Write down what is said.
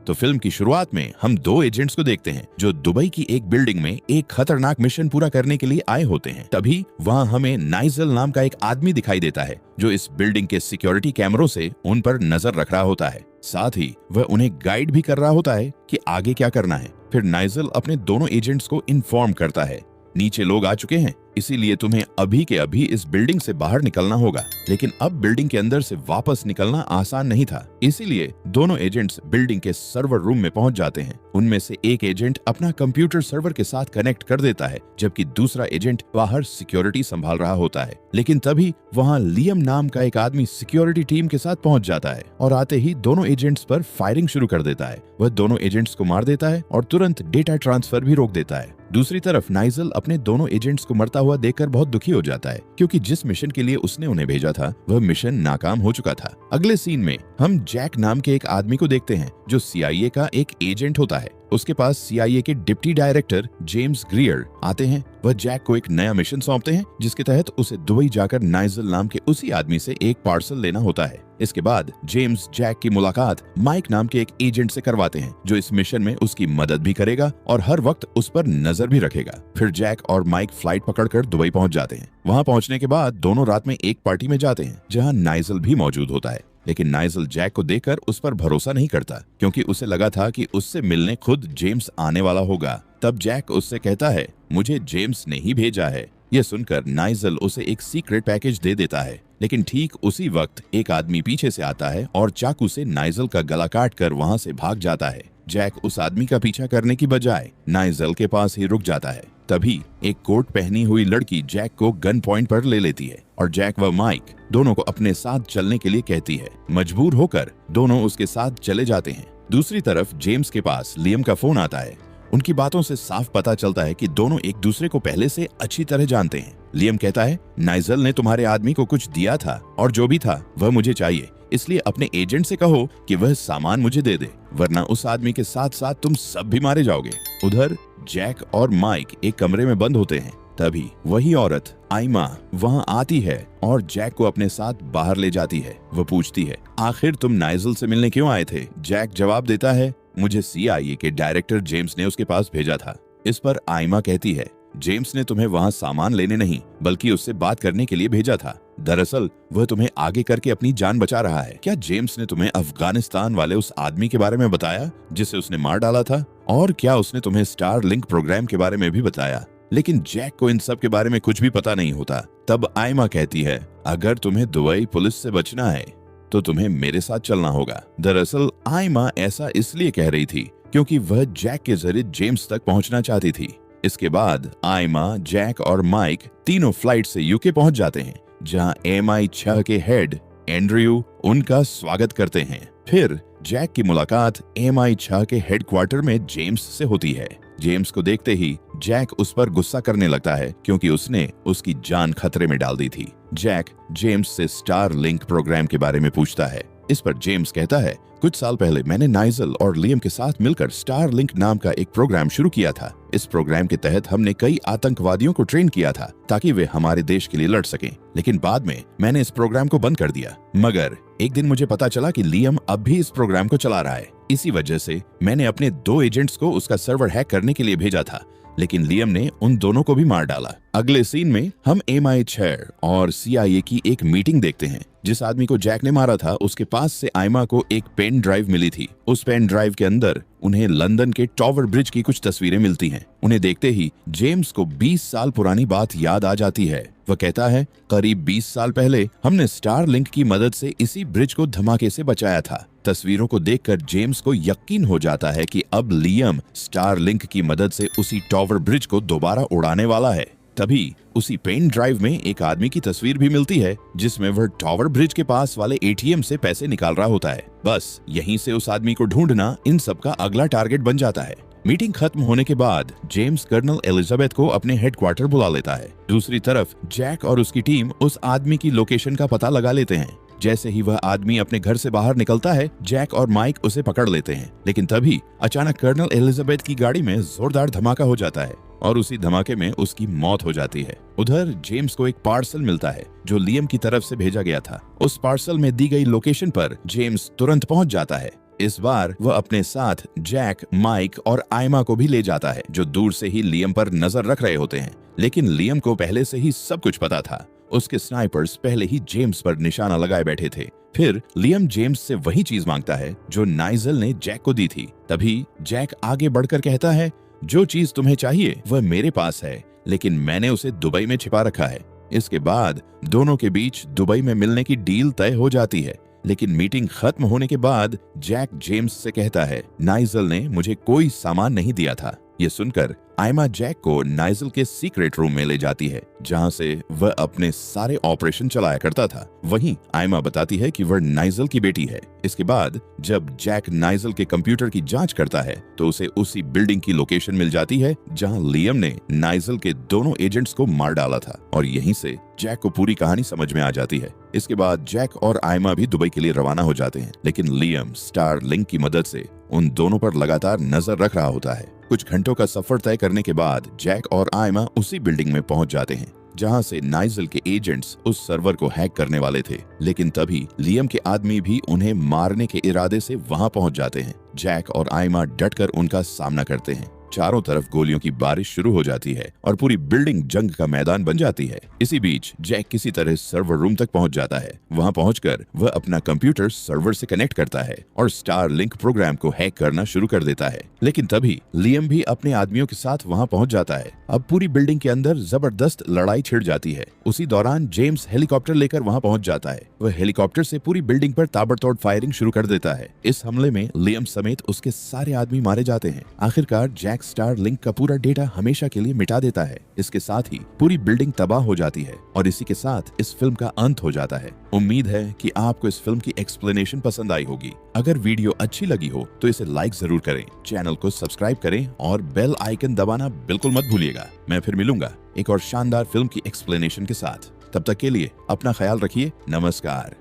तो फिल्म की शुरुआत में हम दो एजेंट्स को देखते हैं जो दुबई की एक बिल्डिंग में एक खतरनाक मिशन पूरा करने के लिए आए होते हैं। तभी वहाँ हमें नाइजल नाम का एक आदमी दिखाई देता है जो इस बिल्डिंग के सिक्योरिटी कैमरों से उन पर नजर रख रहा होता है। साथ ही वह उन्हें गाइड भी कर रहा होता है कि आगे क्या करना है। फिर नाइजल अपने दोनों एजेंट्स को इन्फॉर्म करता है, नीचे लोग आ चुके हैं, इसीलिए तुम्हें अभी के अभी इस बिल्डिंग से बाहर निकलना होगा। लेकिन अब बिल्डिंग के अंदर से वापस निकलना आसान नहीं था, इसीलिए दोनों एजेंट्स बिल्डिंग के सर्वर रूम में पहुंच जाते हैं। उनमें से एक एजेंट अपना कंप्यूटर सर्वर के साथ कनेक्ट कर देता है, जबकि दूसरा एजेंट बाहर सिक्योरिटी संभाल रहा होता है। लेकिन तभी वहाँ लियम नाम का एक आदमी सिक्योरिटी टीम के साथ पहुंच जाता है और आते ही दोनों एजेंट्स पर फायरिंग शुरू कर देता है। वह दोनों एजेंट्स को मार देता है और तुरंत डेटा ट्रांसफर भी रोक देता है। दूसरी तरफ नाइजल अपने दोनों एजेंट्स को मरता हुआ देखकर बहुत दुखी हो जाता है, क्योंकि जिस मिशन के लिए उसने उन्हें भेजा था वह मिशन नाकाम हो चुका था। अगले सीन में हम जैक नाम के एक आदमी को देखते हैं जो CIA का एक एजेंट होता है। उसके पास CIA के डिप्टी डायरेक्टर जेम्स ग्रियर आते हैं। वह जैक को एक नया मिशन सौंपते हैं जिसके तहत उसे दुबई जाकर नाइजल नाम के उसी आदमी से एक पार्सल लेना होता है। इसके बाद जेम्स जैक की मुलाकात माइक नाम के एक एजेंट से करवाते हैं जो इस मिशन में उसकी मदद भी करेगा और हर वक्त उस पर नजर भी रखेगा। फिर जैक और माइक फ्लाइट पकड़कर दुबई पहुंच जाते हैं। वहां पहुंचने के बाद दोनों रात में एक पार्टी में जाते हैं जहां नाइजल भी मौजूद होता है। लेकिन नाइजल जैक को देखकर उस पर भरोसा नहीं करता, क्योंकि उसे लगा था कि उससे मिलने खुद जेम्स आने वाला होगा। तब जैक उससे कहता है, मुझे जेम्स ने ही भेजा है। यह सुनकर नाइजल उसे एक सीक्रेट पैकेज दे देता है। लेकिन ठीक उसी वक्त एक आदमी पीछे से आता है और चाकू से नाइजल का गला काटकर वहां से भाग जाता है। जैक उस आदमी का पीछा करने की बजाय नाइजल के पास ही रुक जाता है। तभी एक कोट पहनी हुई लड़की जैक को गन पॉइंट पर ले लेती है और जैक व माइक दोनों को अपने साथ चलने के लिए कहती है। मजबूर होकर दोनों उसके साथ चले जाते हैं। दूसरी तरफ जेम्स के पास लियम का फोन आता है। उनकी बातों से साफ पता चलता है कि दोनों एक दूसरे को पहले से अच्छी तरह जानते हैं। लियम कहता है, नाइजल ने तुम्हारे आदमी को कुछ दिया था और जो भी था वह मुझे चाहिए, इसलिए अपने एजेंट से कहो कि वह सामान मुझे दे दे, वरना उस आदमी के साथ साथ तुम सब भी मारे जाओगे। उधर जैक और माइक एक कमरे में बंद होते हैं। तभी वही औरत आइमा वहां आती है और जैक को अपने साथ बाहर ले जाती है। वह पूछती है, आखिर तुम नाइजल से मिलने क्यों आए थे? जैक जवाब देता है, मुझे CIA के डायरेक्टर जेम्स ने उसके पास भेजा था। इस पर आइमा कहती है, जेम्स ने तुम्हें वहां सामान लेने नहीं बल्कि उससे बात करने के लिए भेजा था। दरअसल वह तुम्हें आगे करके अपनी जान बचा रहा है। क्या जेम्स ने तुम्हें अफगानिस्तान वाले उस आदमी के बारे में बताया जिसे उसने मार डाला था? और क्या उसने तुम्हें स्टार लिंक प्रोग्राम के बारे में भी बताया? लेकिन जैक को इन सब के बारे में कुछ भी पता नहीं होता। तब आइमा कहती है, अगर तुम्हें दुबई पुलिस से बचना है तो तुम्हें मेरे साथ चलना होगा। दरअसल आइमा ऐसा इसलिए कह रही थी क्योंकि वह जैक के जरिए जेम्स तक पहुंचना चाहती थी। इसके बाद आइमा, जैक और माइक तीनों फ्लाइट से यूके पहुंच जाते हैं, जहां MI6 के हेड एंड्रयू उनका स्वागत करते हैं। फिर जैक की मुलाकात MI6 के हेडक्वार्टर में जेम्स से होती है। जेम्स को देखते ही जैक उस पर गुस्सा करने लगता है क्योंकि उसने उसकी जान खतरे में डाल दी थी। जैक जेम्स से स्टार लिंक प्रोग्राम के बारे में पूछता है। इस पर जेम्स कहता है, कुछ साल पहले मैंने नाइजल और लियम के साथ मिलकर स्टार लिंक नाम का एक प्रोग्राम शुरू किया था। इस प्रोग्राम के तहत हमने कई आतंकवादियों को ट्रेन किया था ताकि वे हमारे देश के लिए लड़ सकें। लेकिन बाद में मैंने इस प्रोग्राम को बंद कर दिया। मगर एक दिन मुझे पता चला कि लियम अब भी इस प्रोग्राम को चला रहा है। इसी वजह से मैंने अपने 2 एजेंट्स को उसका सर्वर हैक करने के लिए भेजा था, लेकिन लियम ने उन दोनों को भी मार डाला। अगले सीन में हम MI6 और CIA की एक मीटिंग देखते हैं। जिस आदमी को जैक ने मारा था उसके पास से आइमा को एक पेन ड्राइव मिली थी। उस पेन ड्राइव के अंदर उन्हें लंदन के टॉवर ब्रिज की कुछ तस्वीरें मिलती हैं। उन्हें देखते ही जेम्स को 20 साल पुरानी बात याद आ जाती है। वह कहता है, करीब 20 साल पहले हमने स्टार लिंक की मदद से इसी ब्रिज को धमाके से बचाया था। तस्वीरों को देखकर जेम्स को यकीन हो जाता है कि अब लियम स्टार लिंक की मदद से उसी टॉवर ब्रिज को दोबारा उड़ाने वाला है। तभी उसी पेन ड्राइव में एक आदमी की तस्वीर भी मिलती है जिसमें वह टॉवर ब्रिज के पास वाले ATM से पैसे निकाल रहा होता है। बस यहीं से उस आदमी को ढूंढना इन सब का अगला टारगेट बन जाता है। मीटिंग खत्म होने के बाद जेम्स कर्नल एलिजाबेथ को अपने हेडक्वार्टर बुला लेता है। दूसरी तरफ जैक और उसकी टीम उस आदमी की लोकेशन का पता लगा लेते हैं। जैसे ही वह आदमी अपने घर से बाहर निकलता है, जैक और माइक उसे पकड़ लेते हैं। लेकिन तभी अचानक कर्नल एलिजाबेथ की गाड़ी में जोरदार धमाका हो जाता है और उसी धमाके में उसकी मौत हो जाती है। उधर जेम्स को एक पार्सल मिलता है जो लियम की तरफ से भेजा गया था। उस पार्सल में दी गई लोकेशन पर जेम्स तुरंत पहुंच जाता है। इस बार वह अपने साथ जैक, माइक और आयमा को भी ले जाता है, जो दूर से ही लियम पर नजर रख रहे होते हैं। लेकिन लियम को पहले से ही सब कुछ पता था। उसके स्नाइपर्स पहले ही जेम्स पर निशाना लगाए बैठे थे। फिर लियम जेम्स से वही चीज मांगता है जो नाइजल ने जैक को दी थी। तभी जैक आगे बढ़कर कहता है, जो चीज तुम्हें चाहिए वह मेरे पास है, लेकिन मैंने उसे दुबई में छिपा रखा है। इसके बाद दोनों के बीच दुबई में मिलने की डील तय हो जाती है। लेकिन मीटिंग खत्म होने के बाद जैक जेम्स से कहता है, नाइजल ने मुझे कोई सामान नहीं दिया था। ये सुनकर आयमा जैक को नाइजल के सीक्रेट रूम में ले जाती है, जहां से वह अपने सारे ऑपरेशन चलाया करता था। वहीं आयमा बताती है कि वह नाइजल की बेटी है। इसके बाद जब जैक नाइजल के कंप्यूटर की जांच करता है तो उसे उसी बिल्डिंग की लोकेशन मिल जाती है जहां लियम ने नाइजल के दोनों एजेंट्स को मार डाला था। और यहीं से जैक को पूरी कहानी समझ में आ जाती है। इसके बाद जैक और आयमा भी दुबई के लिए रवाना हो जाते हैं, लेकिन लियम स्टार लिंक की मदद से उन दोनों पर लगातार नजर रख रहा होता है। कुछ घंटों का सफर तय करने के बाद जैक और आयमा उसी बिल्डिंग में पहुंच जाते हैं जहां से नाइजल के एजेंट्स उस सर्वर को हैक करने वाले थे। लेकिन तभी लियम के आदमी भी उन्हें मारने के इरादे से वहां पहुंच जाते हैं। जैक और आयमा डटकर उनका सामना करते हैं। चारों तरफ गोलियों की बारिश शुरू हो जाती है और पूरी बिल्डिंग जंग का मैदान बन जाती है। इसी बीच जैक किसी तरह सर्वर रूम तक पहुंच जाता है। वहां पहुंचकर वह अपना कंप्यूटर सर्वर से कनेक्ट करता है और स्टार लिंक प्रोग्राम को हैक करना शुरू कर देता है। लेकिन तभी लियम भी अपने आदमियों के साथ वहां पहुंच जाता है। अब पूरी बिल्डिंग के अंदर जबरदस्त लड़ाई छिड़ जाती है। उसी दौरान जेम्स हेलीकॉप्टर लेकर वहां पहुंच जाता है। वह हेलीकॉप्टर से पूरी बिल्डिंग पर ताबड़तोड़ फायरिंग शुरू कर देता है। इस हमले में लियम समेत उसके सारे आदमी मारे जाते हैं। आखिरकार जैक स्टार लिंक का पूरा डेटा हमेशा के लिए मिटा देता है। इसके साथ ही पूरी बिल्डिंग तबाह हो जाती है और इसी के साथ इस फिल्म का अंत हो जाता है। उम्मीद है कि आपको इस फिल्म की एक्सप्लेनेशन पसंद आई होगी। अगर वीडियो अच्छी लगी हो तो इसे लाइक जरूर करें, चैनल को सब्सक्राइब करें और बेल आइकन दबाना बिल्कुल मत भूलिएगा। मैं फिर मिलूंगा एक और शानदार फिल्म की एक्सप्लेनेशन के साथ। तब तक के लिए अपना ख्याल रखिए। नमस्कार।